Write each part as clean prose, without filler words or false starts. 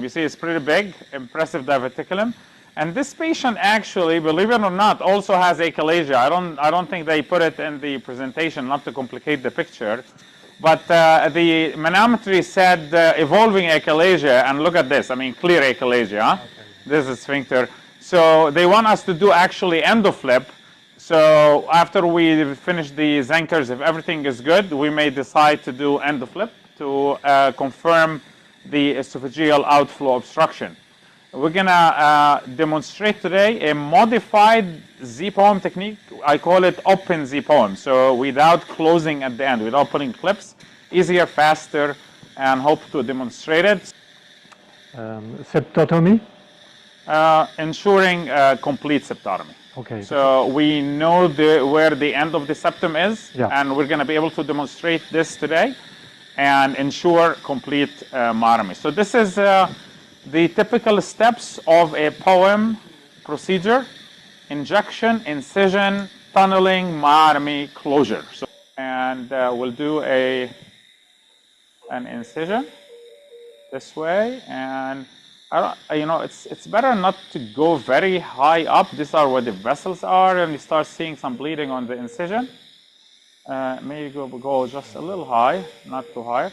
You see it's pretty big, impressive diverticulum. And this patient actually, believe it or not, also has achalasia. I don't think they put it in the presentation not to complicate the picture. But the manometry said evolving achalasia, and look at this. I mean, clear achalasia. Huh? Okay. This is sphincter. So they want us to do actually endoflip. So after we finish the Zenkers, if everything is good, we may decide to do endoflip to confirm the esophageal outflow obstruction. We're going to demonstrate today a modified Z-poem technique. I call it open Z-poem. So without closing at the end, without putting clips, easier, faster, and hope to demonstrate it. Septotomy? Ensuring complete septotomy. Okay. So we know where the end of the septum is, and we're going to be able to demonstrate this today and ensure complete myotomy. So this is the typical steps of a POEM procedure: injection, incision, tunneling, myotomy, closure. So, and we'll do an incision this way, and it's better not to go very high up. These are where the vessels are, and you start seeing some bleeding on the incision. Maybe go just a little high, not too high.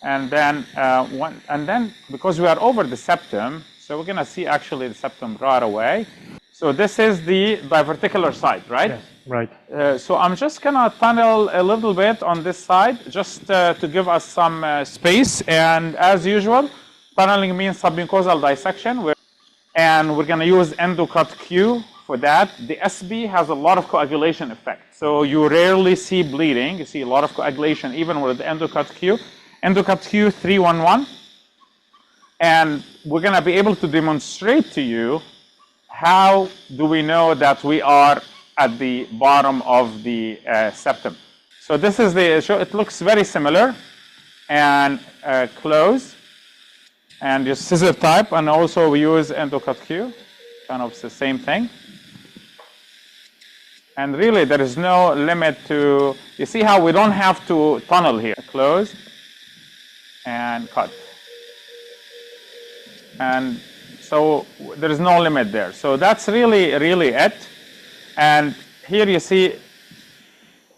And then because we are over the septum, so we're going to see actually the septum right away. So this is the diverticular side, right? Yes, right. So I'm just going to tunnel a little bit on this side just to give us some space. And as usual, tunneling means submucosal dissection. And we're going to use endocut Q for that. The SB has a lot of coagulation effect. So you rarely see bleeding. You see a lot of coagulation even with the endocut Q. Endocut Q 311, and we're going to be able to demonstrate to you how do we know that we are at the bottom of the septum. So this is the show. It looks very similar, and close, and your scissor type, and also we use endocut Q, kind of the same thing. And really, there is no limit to. You see how we don't have to tunnel here. Close. And cut. And so there is no limit there. So that's really it. And here you see,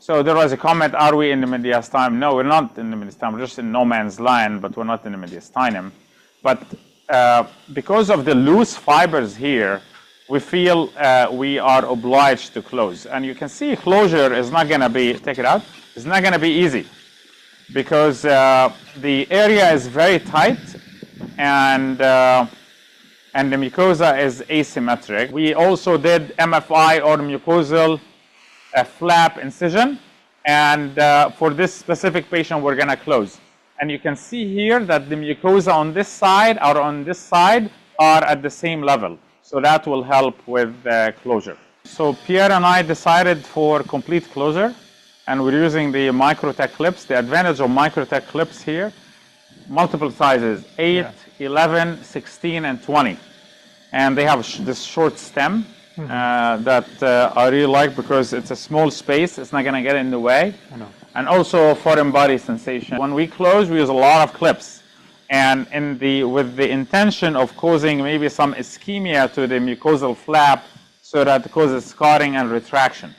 so there was a comment, are we in the mediastinum? No, we're not in the mediastinum. We're just in no man's land, but we're not in the mediastinum. But because of the loose fibers here, we feel we are obliged to close. And you can see closure is not going to be, take it out, it's not going to be easy, because the area is very tight, and the mucosa is asymmetric. We also did MFI or mucosal flap incision, and for this specific patient, we're going to close. And you can see here that the mucosa on this side or on this side are at the same level. So that will help with closure. So Pierre and I decided for complete closure, and we're using the Microtech clips. The advantage of Microtech clips here, multiple sizes, 8, 11, 16, and 20. And they have this short stem that I really like because it's a small space. It's not going to get in the way. And also foreign body sensation. When we close, we use a lot of clips. And with the intention of causing maybe some ischemia to the mucosal flap so that it causes scarring and retraction.